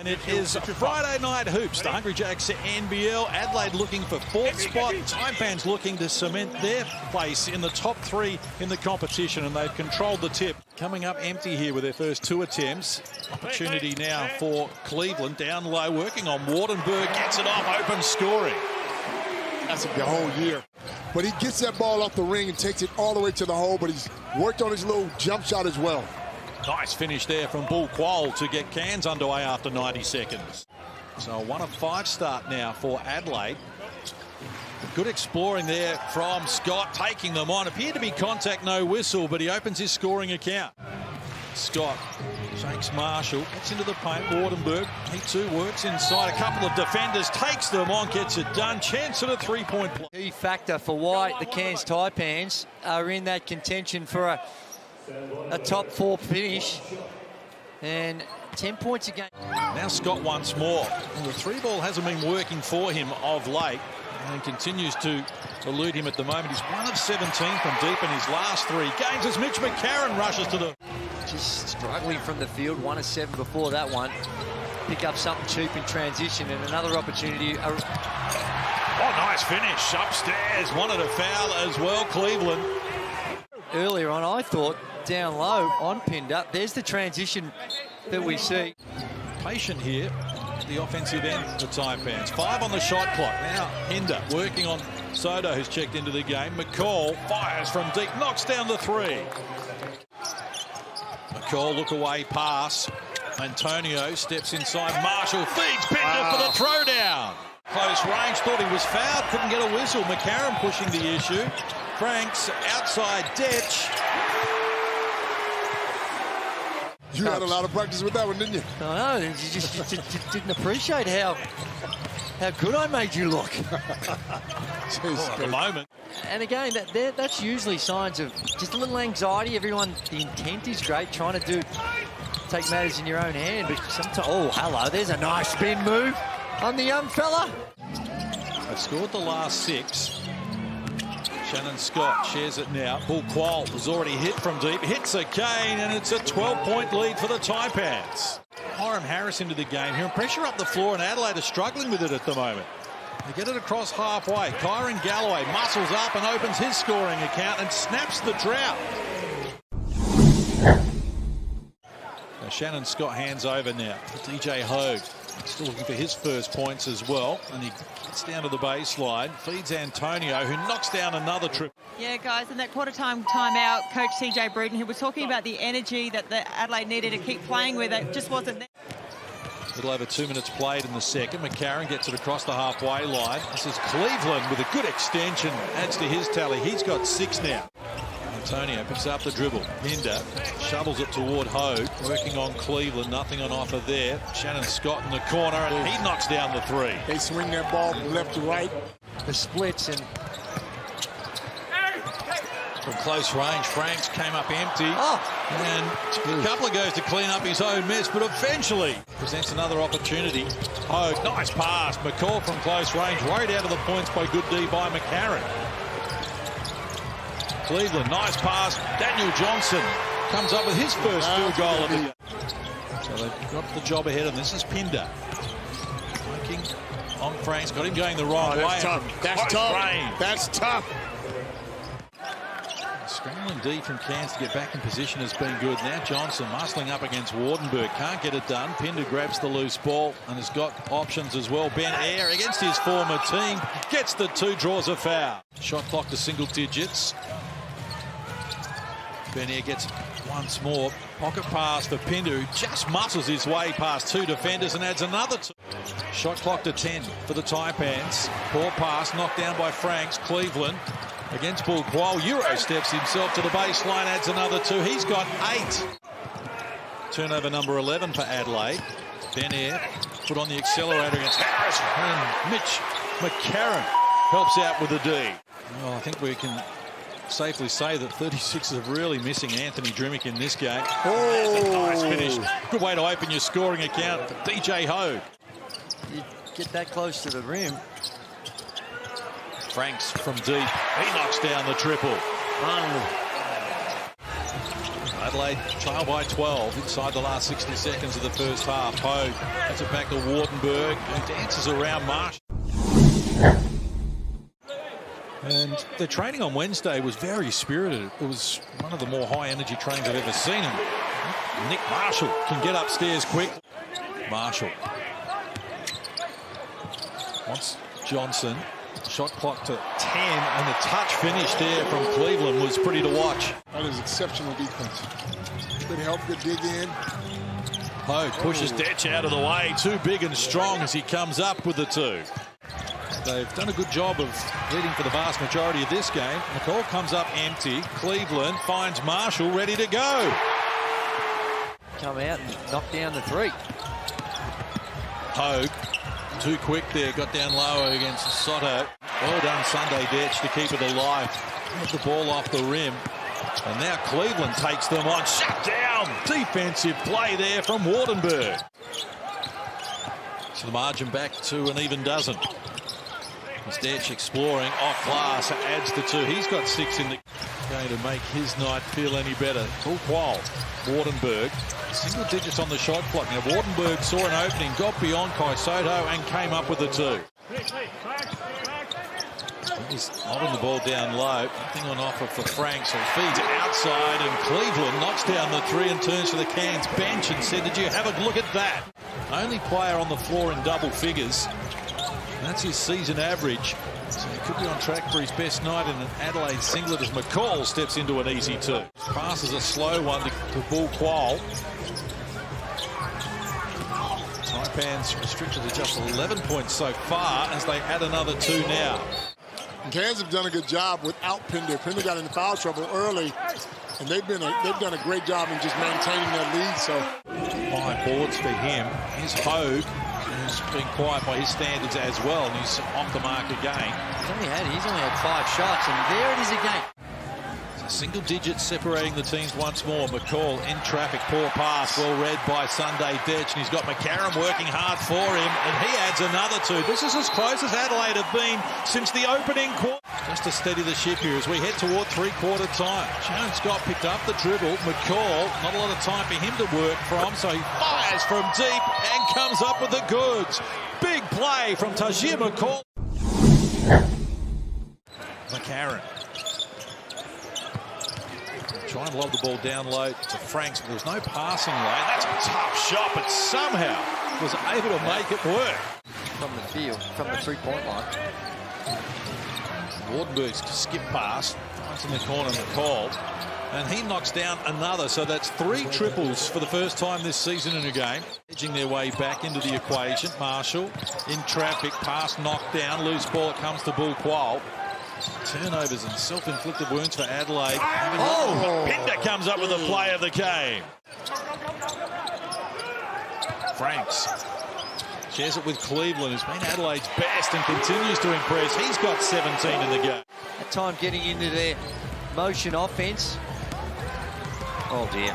And it is Friday night hoops. The Hungry Jacks NBL. Adelaide looking for fourth spot. Taipans looking to cement their place in the top three in the competition, and they've controlled the tip. Coming up empty here with their first two attempts. Opportunity now for Cleveland. Down low, working on Wardenberg. Gets it off, open scoring. That's the whole year. But he gets that ball off the ring and takes it all the way to the hole, but he's worked on his little jump shot as well. Nice finish there from Bull Quoll to get Cairns underway after 90 seconds. So a 1 of 5 start now for Adelaide. Good exploring there from Scott, taking them on. Appeared to be contact, no whistle, but he opens his scoring account. Scott shakes Marshall, gets into the paint. Wardenberg, he too works inside. A couple of defenders, takes them on, gets it done. Chance at a three-point play. Key factor for why the Cairns Taipans are in that contention for a top 4 finish, and 10 points again. Now Scott once more. Well, the three ball hasn't been working for him of late and continues to elude him at the moment. He's 1 of 17 from deep in his last 3 games as Mitch McCarron rushes to the... Just struggling from the field, 1 of 7 before that one. Pick up something cheap in transition, and another opportunity. Oh, nice finish upstairs. Wanted a foul as well, Cleveland. Earlier on, I thought down low on Pinder. There's the transition that we see. Patient here, the offensive end for Taipans. 5 on the shot clock. Now Pinder working on Soto, who's checked into the game. McCall fires from deep, knocks down the 3. McCall look away pass. Antonio steps inside. Marshall feeds Pinder for the throwdown. Close range, thought he was fouled, couldn't get a whistle. McCarron pushing the issue. Franks outside Detch. You had a lot of practice with that one, didn't you? I know, you just didn't appreciate how good I made you look. At the moment. And again, that's usually signs of just a little anxiety. Everyone, the intent is great, trying to take matters in your own hand, but sometimes, oh, hello, there's a nice spin move on the young fella. They've scored the last 6. Shannon Scott shares it now. Bull Quoll has already hit from deep. Hits again, and it's a 12-point lead for the Taipans. Hiram Harris into the game here, and pressure up the floor, and Adelaide are struggling with it at the moment. They get it across halfway. Kyron Galloway muscles up and opens his scoring account and snaps the drought. Now Shannon Scott hands over now to DJ Hogue. Still looking for his first points as well, and he gets down to the baseline, feeds Antonio, who knocks down another trip. Yeah, guys, in that quarter-time timeout, Coach CJ Bruton, who was talking about the energy that the Adelaide needed to keep playing with, it just wasn't there. A little over 2 minutes played in the second. McCarron gets it across the halfway line. This is Cleveland with a good extension, adds to his tally. He's got 6 now. Antonio picks up the dribble. Pinder shovels it toward Hogue, working on Cleveland. Nothing on offer there. Shannon Scott in the corner, and he knocks down the 3. They swing that ball from left to right. The splits, and from close range, Franks came up empty. And a couple of goes to clean up his own mess, but eventually presents another opportunity. Hogue, nice pass. McCall from close range, worried out of the points by good D by McCarron. Cleveland, nice pass. Daniel Johnson comes up with his first field goal of the year. So they've got the job ahead of them. This is Pinder. Working on Franks, got him going the wrong way. Tough. That's tough. That's tough. Scrambling D from Cairns to get back in position has been good. Now Johnson muscling up against Wardenberg. Can't get it done. Pinder grabs the loose ball and has got options as well. Ben Eyre against his former team. Gets the 2, draws a foul. Shot clock to single digits. Ben Eyre gets once more. Pocket pass for Pinder, who just muscles his way past 2 defenders and adds another 2. Shot clock to 10 for the Taipans. Poor pass knocked down by Franks. Cleveland against Bull Quoll. Euro steps himself to the baseline, adds another 2. He's got 8. Turnover number 11 for Adelaide. Ben Eyre put on the accelerator against Harris. And Mitch McCarron helps out with the D. Well, I think we can safely say that 36ers are really missing Anthony Drimmick in this game. Oh, that's a nice finish. Good way to open your scoring account for DJ Hogue. You get that close to the rim. Franks from deep. He knocks down the triple. Adelaide trail by 12 inside the last 60 seconds of the first half. Hogue gets it back to Wardenberg, who dances around Marsh. And their training on Wednesday was very spirited. It was one of the more high-energy trainings I've ever seen. And Nick Marshall can get upstairs quick. Marshall wants Johnson. Shot clock to 10, and the touch finish there from Cleveland was pretty to watch. That is exceptional defense. Good help, good dig in. Hogue pushes Detch out of the way. Too big and strong as he comes up with the two. They've done a good job of leading for the vast majority of this game. McCall comes up empty. Cleveland finds Marshall ready to go. Come out and knock down the three. Hogue, too quick there, got down low against Soto. Well done, Sunday Detch, to keep it alive. Get the ball off the rim. And now Cleveland takes them on. Shut down! Defensive play there from Wardenberg. So the margin back to an even dozen. As Detch exploring off glass, adds the two. He's got 6 in the... Going to make his night feel any better. Full qual. Wardenberg, single digits on the shot clock. Now Wardenberg saw an opening, got beyond Soto and came up with the two. He's holding the ball down low. Nothing on offer for Franks, who feeds outside, and Cleveland knocks down the three and turns to the Cairns bench and said, "Did you have a look at that?" Only player on the floor in double figures. That's his season average. So he could be on track for his best night in an Adelaide singlet as McCall steps into an easy two. Passes a slow one to Bull Qual. Taipans restricted to just 11 points so far as they add another two now. Cairns have done a good job without Pinder. Pinder got into foul trouble early, and they've done a great job in just maintaining their lead. So 5 boards for him. Here's Hogue, who's been quiet by his standards as well, and he's off the mark again. He's only had 5 shots, and there it is again. Single digits separating the teams once more. McCall in traffic, poor pass, well read by Sunday Detch, and he's got McCarron working hard for him, and he adds another two. This is as close as Adelaide have been since the opening quarter. Just to steady the ship here as we head toward three-quarter time. Jones got picked up the dribble. McCall, not a lot of time for him to work from, so he fires from deep and comes up with the goods. Big play from Tajir McCall. McCarron. Try and lob the ball down low to Franks, but there's no passing lane. That's a tough shot, but somehow was able to make it work. From the field, from the three-point line. Wardenberg's skip pass, finds in the corner McCall, and he knocks down another. So that's 3 triples for the first time this season in a game. Edging their way back into the equation. Marshall in traffic, pass knocked down, loose ball, it comes to Bull Qual. Turnovers and self-inflicted wounds for Adelaide. Pinder comes up with the play of the game. Franks shares it with Cleveland, who's been Adelaide's best and continues to impress. He's got 17 in the game. That time getting into their motion offense. Oh dear.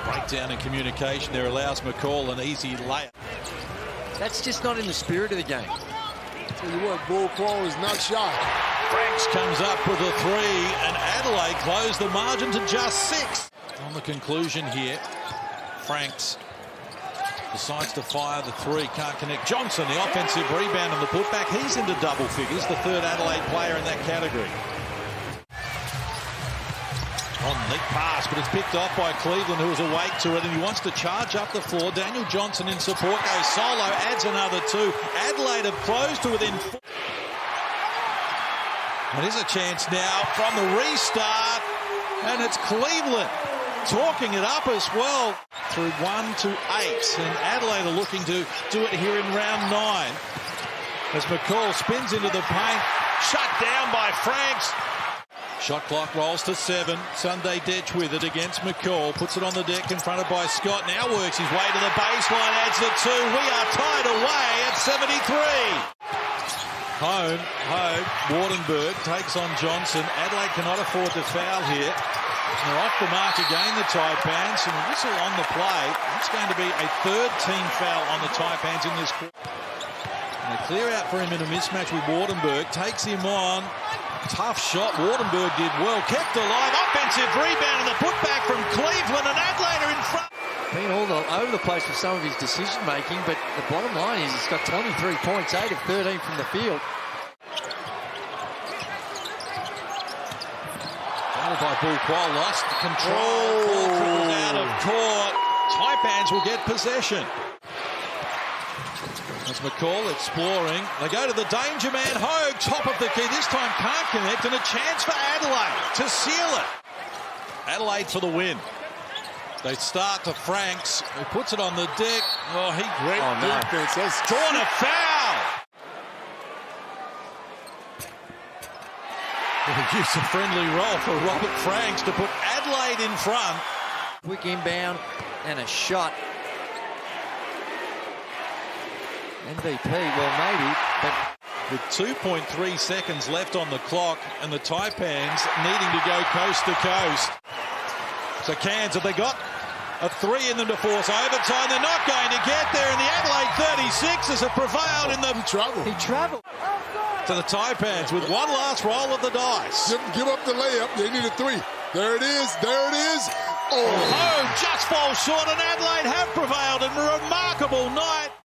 Breakdown in communication there allows McCall an easy layup. That's just not in the spirit of the game. Tell you what, Bull Qual is not shy. Franks comes up with a 3, and Adelaide closed the margin to just 6. On the conclusion here, Franks decides to fire the 3, can't connect. Johnson, the offensive rebound and the putback, he's into double figures, the 3rd Adelaide player in that category. On neat pass, but it's picked off by Cleveland, who is awake to it, and he wants to charge up the floor. Daniel Johnson in support, goes solo, adds another 2. Adelaide have closed to within 4. And here's a chance now from the restart, and it's Cleveland talking it up as well through 1 to 8, and Adelaide are looking to do it here in round 9 as McCall spins into the paint, shut down by Franks. Shot clock rolls to 7. Sunday Detch with it against McCall, puts it on the deck, confronted by Scott, now works his way to the baseline, adds the 2. We are tied away at 73. Hogue, Wardenberg takes on Johnson. Adelaide cannot afford to foul here. They're off the mark again, the Taipans, and a whistle on the play. That's going to be a 3rd team foul on the Taipans in this quarter. And they clear out for him in a mismatch with Wardenberg, takes him on, Tough shot. Wardenberg did well. Kept alive. Offensive rebound and the putback from Cleveland, and Adelaide are in front. Been all over the place with some of his decision making, but the bottom line is he's got 23 points, 8 of 13 from the field. Battle by Bull Qual, lost control. Ball dribbled out of court. Taipans will get possession. That's McCall exploring. They go to the danger man. Hogue, top of the key. This time can't connect, and a chance for Adelaide to seal it. Adelaide for the win. They start to Franks, who puts it on the deck. Oh, great defense. That's drawn a foul. User-friendly roll for Robert Franks to put Adelaide in front. Quick inbound and a shot. MVP, well maybe, but with 2.3 seconds left on the clock and the Taipans needing to go coast to coast. So Cairns, have they got a three in them to force overtime? They're not going to get there, and the Adelaide 36ers have prevailed in the... He travelled. To the Taipans with one last roll of the dice. Give up the layup. They need a three. There it is. There it is. Oh, just falls short, and Adelaide have prevailed in a remarkable night.